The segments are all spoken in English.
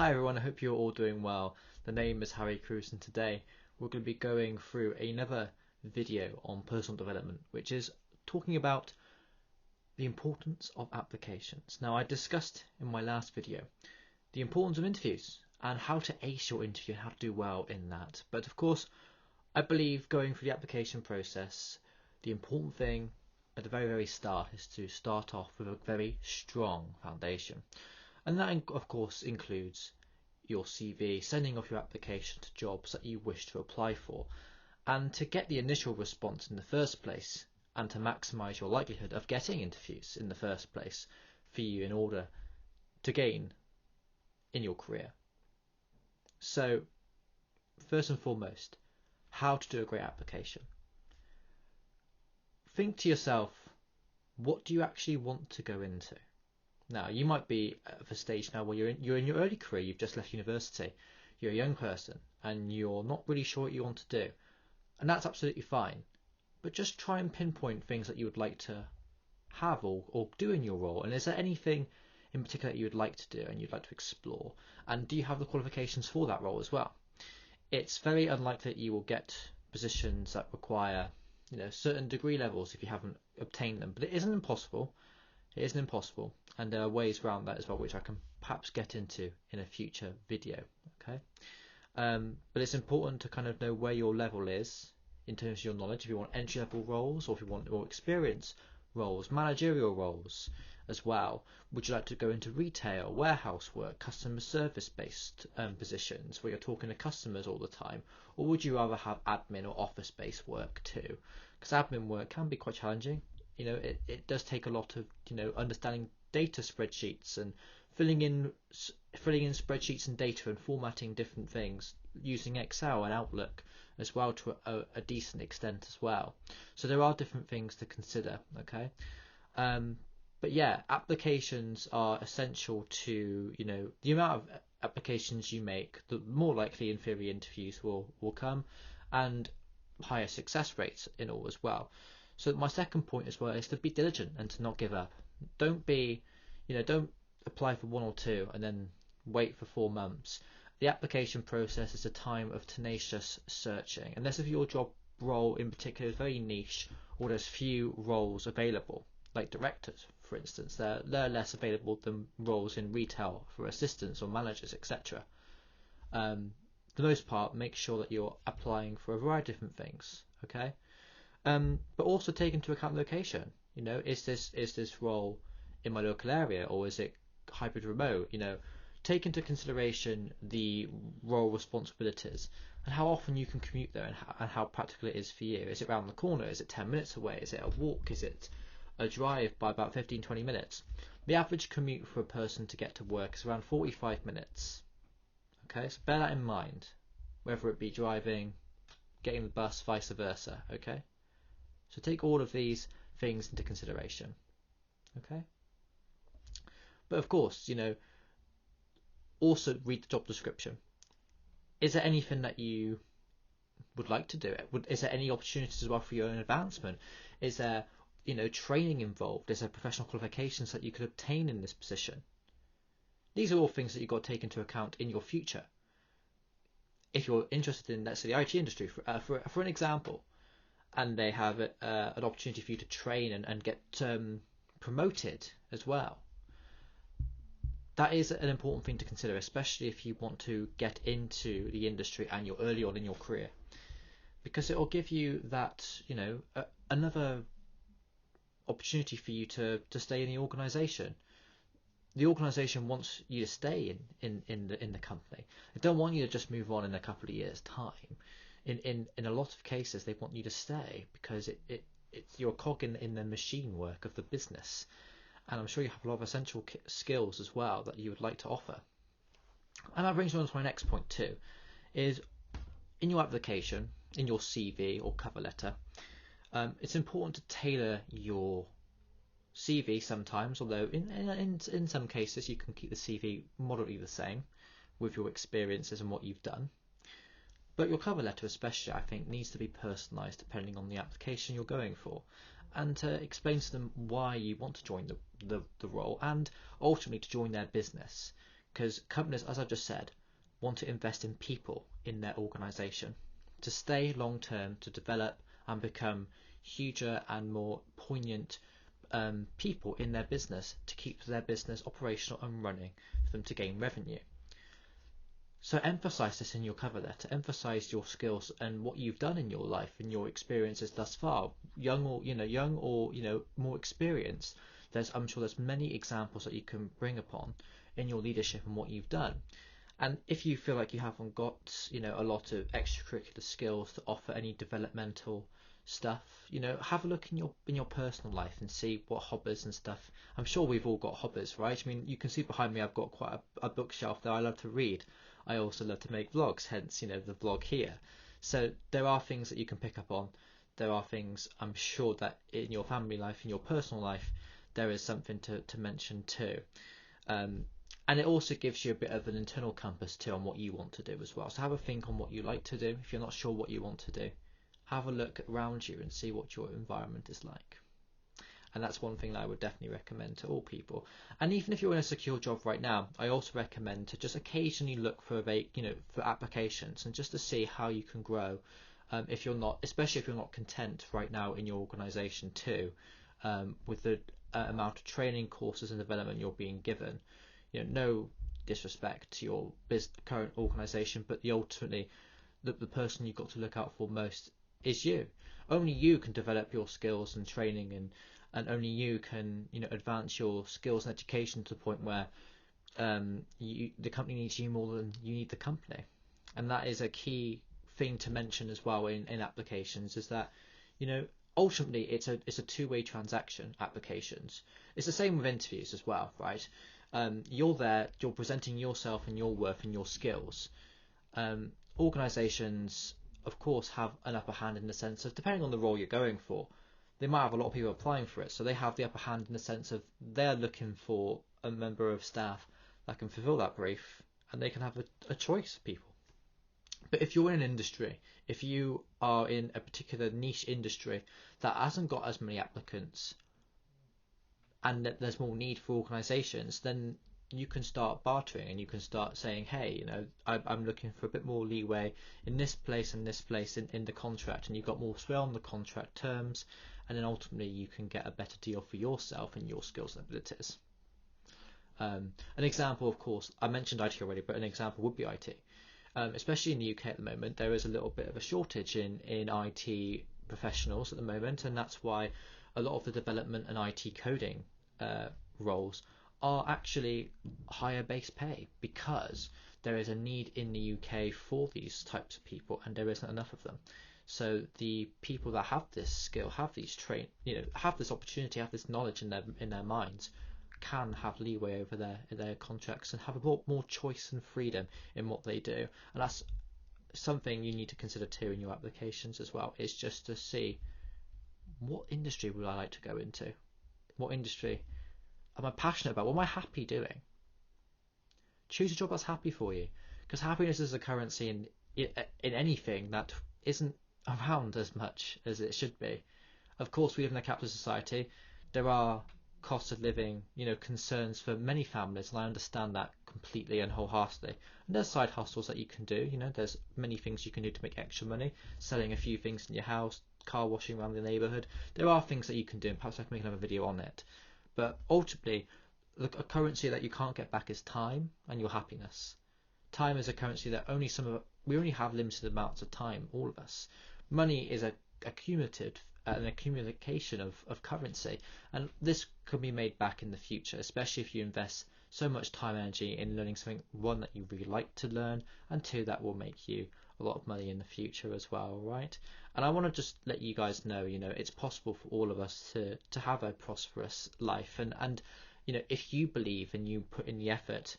Hi everyone, I hope you're all doing well. The name is Harry Cruz and today we're going to be going through another video on personal development, which is talking about the importance of applications. Now, I discussed in my last video the importance of interviews and how to ace your interview and how to do well in that. But of course, I believe going through the application process, the important thing at the very start is to start off with a very strong foundation. And that, of course, includes your CV, sending off your application to jobs that you wish to apply for. And to get the initial response in the first place, and to maximise your likelihood of getting interviews in the first place for you in order to gain in your career. So, first and foremost, how to do a great application. Think to yourself, what do you actually want to go into? Now, you might be at a stage now where you're in your early career, you've just left university, you're a young person, and you're not really sure what you want to do. And that's absolutely fine. But just try and pinpoint things that you would like to have or do in your role. And is there anything in particular that you would like to do and you'd like to explore? And do you have the qualifications for that role as well? It's very unlikely that you will get positions that require, certain degree levels if you haven't obtained them. But it isn't impossible. It isn't impossible, and there are ways around that as well, which I can perhaps get into in a future video. Okay, but it's important to kind of know where your level is in terms of your knowledge. If you want entry level roles, or if you want more experience roles, managerial roles as well. Would you like to go into retail, warehouse work, customer service based positions where you're talking to customers all the time, or would you rather have admin or office based work too? Because admin work can be quite challenging. It does take a lot of understanding data spreadsheets and filling in spreadsheets and data and formatting different things using Excel and Outlook as well to a decent extent as well. So there are different things to consider. Okay, but yeah, applications are essential to the amount of applications you make, the more likely in theory interviews will come, and higher success rates in all as well. So my second point as well is to be diligent and to not give up. Don't apply for one or two and then wait for 4 months. The application process is a time of tenacious searching. Unless if your job role in particular is very niche or there's few roles available, like directors, for instance, they're less available than roles in retail for assistants or managers, etc. For the most part, make sure that you're applying for a variety of different things. Okay. But also take into account location. Is this role in my local area or is it hybrid remote? Take into consideration the role responsibilities and how often you can commute there and how practical it is for you. Is it around the corner? Is it 10 minutes away? Is it a walk? Is it a drive by about 15-20 minutes? The average commute for a person to get to work is around 45 minutes. Okay, so bear that in mind, whether it be driving, getting the bus, vice versa. Okay. So take all of these things into consideration. Okay? But of course, also read the job description. Is there anything that you would like to do? Is there any opportunities as well for your own advancement? Is there, training involved? Is there professional qualifications that you could obtain in this position? These are all things that you've got to take into account in your future. If you're interested in, let's say, the IT industry, for an example, and they have an opportunity for you to train and get promoted as well. That is an important thing to consider, especially if you want to get into the industry and you're early on in your career, because it will give you that, another opportunity for you to stay in the organisation. The organisation wants you to stay in the company. They don't want you to just move on in a couple of years' time. In a lot of cases, they want you to stay because it's your cog in the machine work of the business. And I'm sure you have a lot of essential skills as well that you would like to offer. And that brings me on to my next point too, is in your application, in your CV or cover letter, it's important to tailor your CV sometimes, although in some cases you can keep the CV moderately the same with your experiences and what you've done. But your cover letter especially, I think, needs to be personalised depending on the application you're going for, and to explain to them why you want to join the role and ultimately to join their business. because companies, as I've just said, want to invest in people in their organization to stay long term, to develop and become huger and more poignant people in their business, to keep their business operational and running for them to gain revenue. So emphasize this in your cover letter, emphasize your skills and what you've done in your life and your experiences thus far, young or more experienced. I'm sure there's many examples that you can bring upon in your leadership and what you've done. And if you feel like you haven't got, a lot of extracurricular skills to offer any developmental stuff, have a look in your personal life and see what hobbies and stuff. I'm sure we've all got hobbies, right? I mean, you can see behind me I've got quite a bookshelf that I love to read. I also love to make vlogs, hence, the vlog here. So there are things that you can pick up on. There are things I'm sure that in your family life, in your personal life, there is something to mention too. And it also gives you a bit of an internal compass too on what you want to do as well. So have a think on what you like to do. If you're not sure what you want to do, have a look around you and see what your environment is like. And that's one thing that I would definitely recommend to all people. And even if you're in a secure job right now, I also recommend to just occasionally look for for applications and just to see how you can grow. If you're not, especially if you're not content right now in your organization too, with the amount of training, courses and development you're being given. No disrespect to your current organization, but ultimately the person you've got to look out for most is you. Only you can develop your skills and training, and only you can advance your skills and education to the point where the company needs you more than you need the company. And that is a key thing to mention as well in applications, is that ultimately it's a two-way transaction. Applications, it's the same with interviews as well, right? You're there, you're presenting yourself and your worth and your skills. Organizations, of course, have an upper hand in the sense of, depending on the role you're going for, they might have a lot of people applying for it, so they have the upper hand in the sense of they're looking for a member of staff that can fulfill that brief, and they can have a choice of people. But if you're in an industry, if you are in a particular niche industry that hasn't got as many applicants, and that there's more need for organizations, then you can start bartering and you can start saying, hey, I'm looking for a bit more leeway in this place and this place in the contract, and you've got more sway on the contract terms, and then ultimately you can get a better deal for yourself and your skills and abilities. An example, of course, I mentioned IT already, but an example would be IT. Especially in the UK at the moment, there is a little bit of a shortage in IT professionals at the moment, and that's why a lot of the development and IT coding roles are actually higher base pay, because there is a need in the UK for these types of people and there isn't enough of them. So the people that have this skill, have these have this opportunity, have this knowledge in their minds, can have leeway over their contracts and have a lot more choice and freedom in what they do. And that's something you need to consider too in your applications as well, is just to see, what industry would I like to go into? What industry am I passionate about? What am I happy doing? Choose a job that's happy for you, because happiness is a currency in anything that isn't around as much as it should be. Of course, we live in a capitalist society. There are cost of living, concerns for many families, and I understand that completely and wholeheartedly. And there's side hustles that you can do. There's many things you can do to make extra money, selling a few things in your house, car washing around the neighborhood. There are things that you can do, and perhaps I can make another video on it. But ultimately, a currency that you can't get back is time and your happiness. Time is a currency that we only have limited amounts of time, all of us. Money is an accumulation of currency, and this could be made back in the future, especially if you invest so much time and energy in learning something, one, that you really like to learn, and two, that will make you a lot of money in the future as well, right? And I want to just let you guys know, it's possible for all of us to have a prosperous life, and if you believe and you put in the effort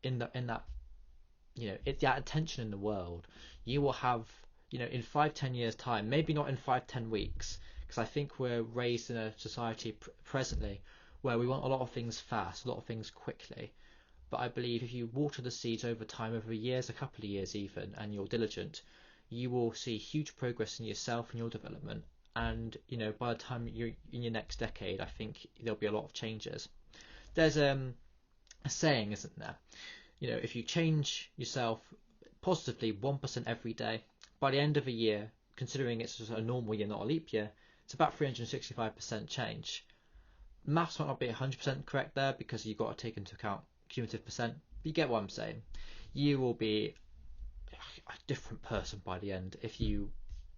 in that attention in the world, you will have, in 5-10 years time, maybe not in 5-10 weeks, because I think we're raised in a society presently where we want a lot of things fast, a lot of things quickly. But I believe if you water the seeds over time, over years, a couple of years even, and you're diligent, you will see huge progress in yourself and your development. And by the time you're in your next decade, I think there'll be a lot of changes. There's a saying, isn't there? You know, if you change yourself positively 1% every day, by the end of a year, considering it's just a normal year, not a leap year, it's about 365% change. Maths might not be 100% correct there because you've got to take into account cumulative percent, but you get what I'm saying. You will be a different person by the end if you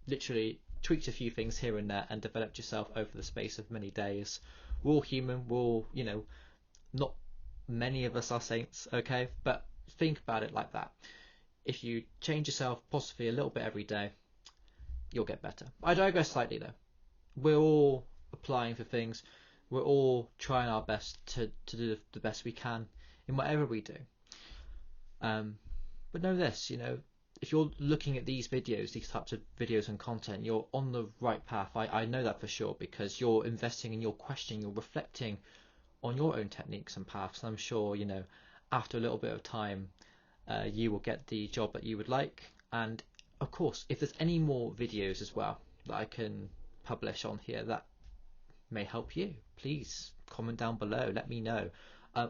literally tweaked a few things here and there and developed yourself over the space of many days. We're all human, we're all, you know, not many of us are saints, okay? But think about it like that. If you change yourself positively a little bit every day, you'll get better. I digress slightly though. We're all applying for things. We're all trying our best to do the best we can in whatever we do. But know this, you know, if you're looking at these videos, these types of videos and content, you're on the right path. I know that for sure because you're investing and you're questioning, you're reflecting on your own techniques and paths. And I'm sure, you know, after a little bit of time, you will get the job that you would like. And of course, if there's any more videos as well that I can publish on here that may help you, please comment down below, let me know.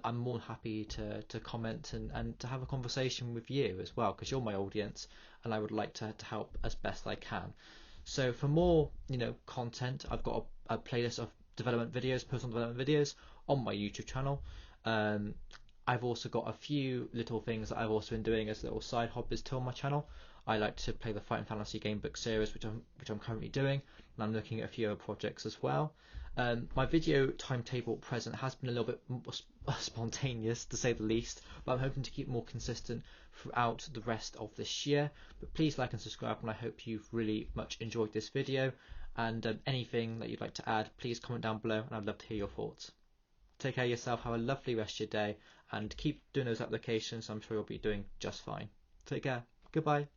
I'm more than happy to comment and to have a conversation with you as well, because you're my audience and I would like to help as best I can. So for more, you know, content, I've got a playlist of development videos, personal development videos on my YouTube channel. I've also got a few little things that I've also been doing as little side hobbies to on my channel. I like to play the Fight and Fantasy game book series, which I'm currently doing, and I'm looking at a few other projects as well. My video timetable at present has been a little bit more spontaneous, to say the least, but I'm hoping to keep more consistent throughout the rest of this year. But please like and subscribe, and I hope you've really much enjoyed this video. And anything that you'd like to add, please comment down below, and I'd love to hear your thoughts. Take care of yourself, have a lovely rest of your day, and keep doing those applications. I'm sure you'll be doing just fine. Take care. Goodbye.